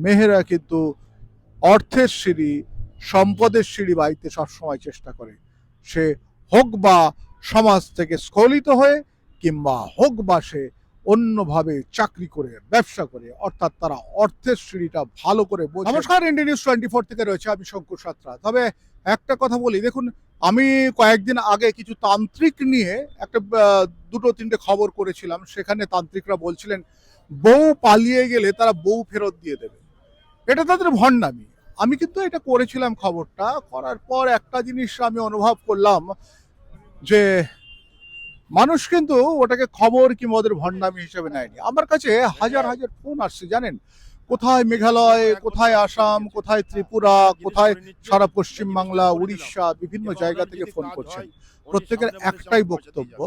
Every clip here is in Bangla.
মেয়েরা কিন্তু অর্থের সিঁড়ি, সম্পদের সিঁড়ি বাইতে সবসময় চেষ্টা করে। সে হোক বা সমাজ থেকে স্খলিত হয়ে, কিংবা হোক বা সে অন্যভাবে চাকরি করে, ব্যবসা করে, অর্থাৎ তারা অর্থের সিঁড়িটা ভালো করে বোঝে। নমস্কার, ইন্ডিয়া নিউজ 24 থেকে রয়েছে আমি শঙ্কুর সাত্রা। তবে একটা কথা বলি, দেখুন, আমি কয়েকদিন আগে কিছু তান্ত্রিক নিয়ে একটা দুটো তিনটে খবর করেছিলাম। সেখানে তান্ত্রিকরা বলছিলেন বউ পালিয়ে গেলে তারা বউ ফেরত দিয়ে দেবে। এটা তাদের ভণ্ডামি। আমি কিন্তু এটা করেছিলাম, খবরটা করার পর একটা জিনিস আমি অনুভব করলাম যে মানুষ কিন্তু ওটাকে খবর কিংবা ওদের ভণ্ডামি হিসেবে নেয়নি। আমার কাছে হাজার হাজার ফোন আসছে, জানেন, কোথায় মেঘালয়, কোথায় আসাম, কোথায় ত্রিপুরা, কোথায় সারা পশ্চিমবাংলা, উড়িষ্যা, বিভিন্ন জায়গা থেকে ফোন করছেন। প্রত্যেকের একটাই বক্তব্য,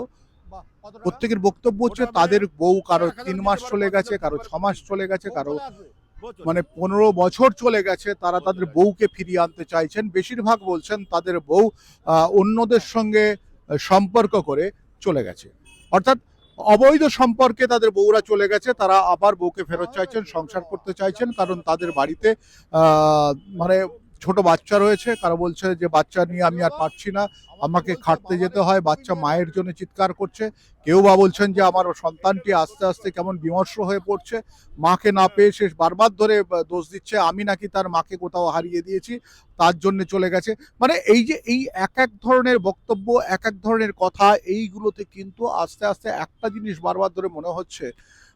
প্রত্যেকের বক্তব্য হচ্ছে তাদের বউ কারো 3 মাস চলে গেছে, কারো 6 মাস চলে গেছে, কারো মানে 15 বছর চলে গেছে। তারা তাদের বউকে ফিরিয়ে আনতে চাইছেন। বেশিরভাগ বলছেন তাদের বউ অন্যদের সঙ্গে সম্পর্ক করে চলে গেছে, অর্থাৎ অবৈধ সম্পর্কে তাদের বউরা চলে গেছে। তারা আবার বউকে ফেরত চাইছেন, সংসার করতে চাইছেন, কারণ তাদের বাড়িতে মানে ছোট বাচ্চা রয়েছে। কারো বলছে যে বাচ্চা নিয়ে আমি আর পারছি না, আমাকে খাটতে যেতে হয়, বাচ্চা মায়ের জন্য চিৎকার করছে। কেউ বা বলছেন যে আমার সন্তানটি আস্তে আস্তে কেমন বিমর্ষ হয়ে পড়ছে, মাকে না পেয়ে সে বারবার ধরে দোষ দিচ্ছে আমি নাকি তার মাকে কোথাও হারিয়ে দিয়েছি, তার জন্য চলে গেছে। মানে এই যে এই এক এক ধরনের বক্তব্য, এক এক ধরনের কথা, এইগুলোতে কিন্তু আস্তে আস্তে একটা জিনিস বারবার ধরে মনে হচ্ছে,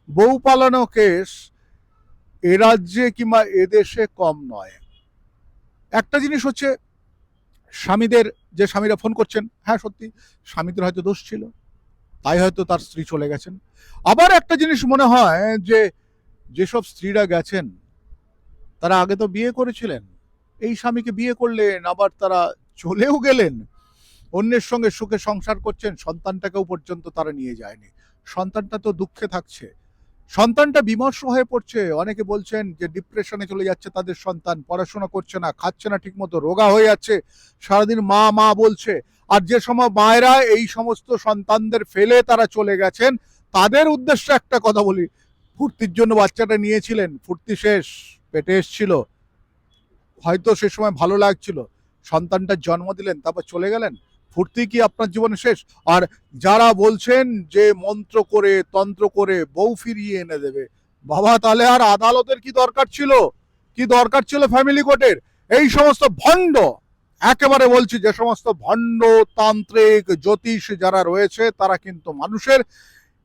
বউ পালানো কেস এ রাজ্যে কিংবা এদেশে কম নয়। একটা জিনিস হচ্ছে স্বামীদের, যে স্বামীরা ফোন করছেন, হ্যাঁ সত্যি স্বামীদের হয়তো দোষ ছিল, তাই হয়তো তার স্ত্রী চলে গেছেন। আবার একটা জিনিস মনে হয় যে যেসব স্ত্রীরা গেছেন তারা আগে তো বিয়ে করেছিলেন, এই স্বামীকে বিয়ে করলেন, আবার তারা চলেও গেলেন, অন্যের সঙ্গে সুখে সংসার করছেন, সন্তানটাকেও পর্যন্ত তারা নিয়ে যায়নি। সন্তানটা তো দুঃখে থাকছে, সন্তানটা বিমর্ষ হয়ে পড়ছে। অনেকে বলছেন যে ডিপ্রেশনে চলে যাচ্ছে তাদের সন্তান, পড়াশোনা করছে না, খাচ্ছে না ঠিকমতো, রোগা হয়ে যাচ্ছে, সারাদিন মা মা বলছে। আর যে সময় মায়েরা এই সমস্ত সন্তানদের ফেলে তারা চলে গেছেন, তাদের উদ্দেশ্যে একটা কথা বলি, ফুর্তির জন্য বাচ্চাটা নিয়েছিলেন, ফুর্তি শেষ, পেটে এসছিল, হয়তো সে সময় ভালো লাগছিল, সন্তানটার জন্ম দিলেন, তারপর চলে গেলেন, ফুর্তি কি আপনার জীবনে শেষ? আর যারা বলছেন যে মন্ত্র করে তন্ত্র করে বউ ফিরিয়ে এনে দেবে, বাবা তাহলে আর আদালতের কি দরকার ছিল? কি দরকার ছিল ফ্যামিলি কোর্টের? এই সমস্ত ভণ্ড, একেবারে বলছি, যে সমস্ত ভণ্ড তান্ত্রিক জ্যোতিষ যারা রয়েছে, তারা কিন্তু মানুষের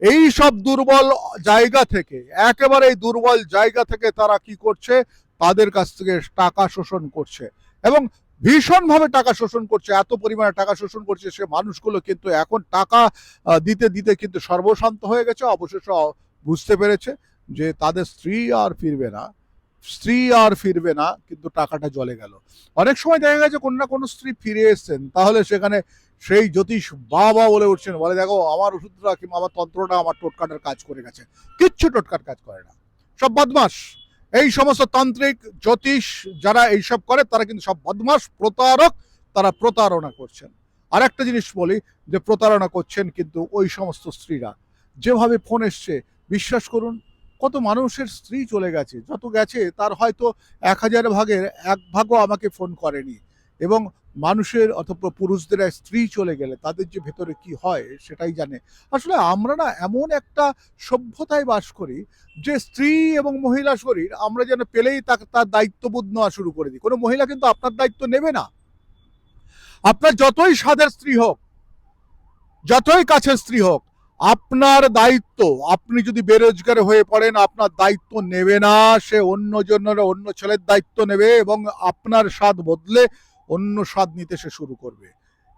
এই সব দুর্বল জায়গা থেকে, একেবারে দুর্বল জায়গা থেকে তারা কি করছে, তাদের কাছ থেকে টাকা শোষণ করছে, এবং ভীষণভাবে টাকা শোষণ করছে। এত পরিমাণে টাকা শোষণ করছে, সে মানুষগুলো কিন্তু এখন টাকা দিতে দিতে কিন্তু সর্বশান্ত হয়ে গেছে। অবশেষে বুঝতে পেরেছে যে তাদের স্ত্রী আর ফিরবে না, স্ত্রী আর ফিরবে না, কিন্তু টাকাটা জলে গেল। অনেক সময় দেখা গেছে কোনো না কোনো স্ত্রী ফিরে এসছেন, তাহলে সেখানে সেই জ্যোতিষ বাবা বলে উঠছেন, বলে দেখো আমার ওষুধটা কিংবা আমার তন্ত্রটা, আমার টোটকাটার কাজ করে গেছে। কিচ্ছু টোটকার কাজ করে না, সব বদমাস। এই সমস্ত তান্ত্রিক জ্যোতিষ যারা এইসব করে, তারা কিন্তু সব বদমাস, প্রতারক, তারা প্রতারণা করছেন। আর একটা জিনিস বলি, যে প্রতারণা করছেন কিন্তু ওই সমস্ত স্ত্রীরা। যেভাবে ফোন এসছে, বিশ্বাস করুন, কত মানুষের স্ত্রী চলে গেছে, যত গেছে তার হয়তো 1000 ভাগের 1 ভাগও আমাকে ফোন করেনি। এবং মানুষের অথবা পুরুষদের স্ত্রী চলে গেলে তাদের যে ভেতরে কি হয় সেটাই জানে। আসলে আমরা না এমন একটা সভ্যতায় বাস করি, যে স্ত্রী এবং মহিলা শরীর আমরা যেন পেলেই তার দায়িত্ববোধ নেওয়া শুরু করে দিই। কোনো মহিলা কিন্তু আপনার দায়িত্ব নেবে না। আপনার যতই সাদের স্ত্রী হোক, যতই কাছের স্ত্রী হোক, আপনার দায়িত্ব, আপনি যদি বেরোজগার হয়ে পড়েন, আপনার দায়িত্ব নেবে না, সে অন্য জনের, অন্য ছেলের দায়িত্ব নেবে, এবং আপনার স্বাদ বদলে অন্য স্বাদ নিতে সে শুরু করবে।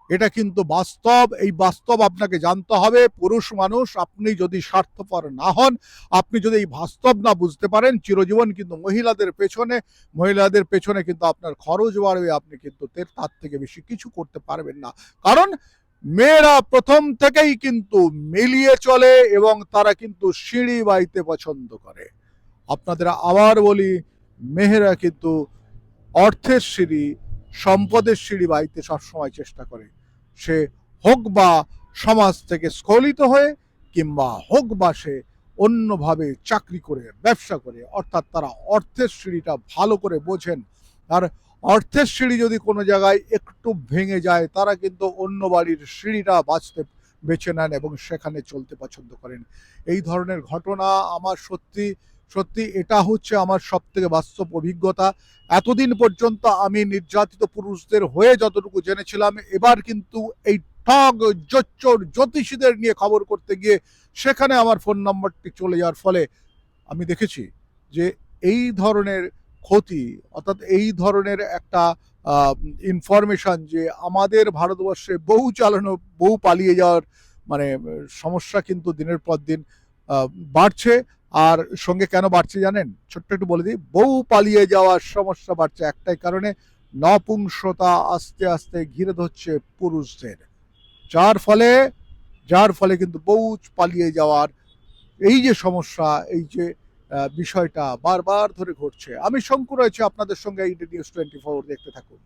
এটা কিন্তু বাস্তব। এই বাস্তব আপনাকে জানতে হবে। পুরুষ মানুষ, আপনি যদি স্বার্থপর না হন, আপনি যদি এই বাস্তব না বুঝতে পারেন, চিরজীবন কিন্তু মহিলাদের পেছনে কিন্তু আপনার খরচ বাড়বে, আপনি কিন্তু তার থেকে বেশি কিছু করতে পারবেন না। কারণ মেয়েরা প্রথম থেকেই কিন্তু মিলিয়ে চলে, এবং তারা কিন্তু সিঁড়ি বাইতে পছন্দ করে। আপনাদের আবার বলি, মেয়েরা কিন্তু অর্থের সিঁড়ি, সম্পদের সিঁড়ি বাইতে সবসময় চেষ্টা করে। সে হোক বা সমাজ থেকে স্খলিত হয়ে, কিংবা হোক বা সে অন্যভাবে চাকরি করে ব্যবসা করে, অর্থাৎ তারা অর্থের সিঁড়িটা ভালো করে বোঝেন। আর অর্থের সিঁড়ি যদি কোনো জায়গায় একটু ভেঙে যায়, তারা কিন্তু অন্য বাড়ির সিঁড়িটা বেছে নেন এবং সেখানে চলতে পছন্দ করেন। এই ধরনের ঘটনা আমার সত্যি সত্যি এটা হচ্ছে আমার সব থেকে বাস্তব অভিজ্ঞতা। এতদিন পর্যন্ত আমি নির্যাতিত পুরুষদের হয়ে যতটুকু জেনেছিলাম, এবার কিন্তু এই ঠগ জোচ্চোর জ্যোতিষীদের নিয়ে খবর করতে গিয়ে সেখানে আমার ফোন নম্বরটি চলে যাওয়ার ফলে আমি দেখেছি যে এই ধরনের ক্ষতি, অর্থাৎ এই ধরনের একটা ইনফরমেশন যে আমাদের ভারতবর্ষে বউ পালিয়ে যাওয়ার মানে সমস্যা কিন্তু দিনের পর দিন বাড়ছে। আর সঙ্গে কেন বাড়ছে জানেন? ছোট্ট একটু বলে দিই, বউ পালিয়ে যাওয়ার সমস্যা বাড়ছে একটাই কারণে, নপুংসতা আস্তে আস্তে ঘিরে ধরছে পুরুষদের। যার ফলে যার ফলে কিন্তু বউ পালিয়ে যাওয়ার এই যে সমস্যা, এই যে বিষয়টা বারবার ধরে ঘটছে। আমি শঙ্কু রয়েছে আপনাদের সঙ্গে, ইন্ডিয়া নিউজ 24 দেখতে থাকুন।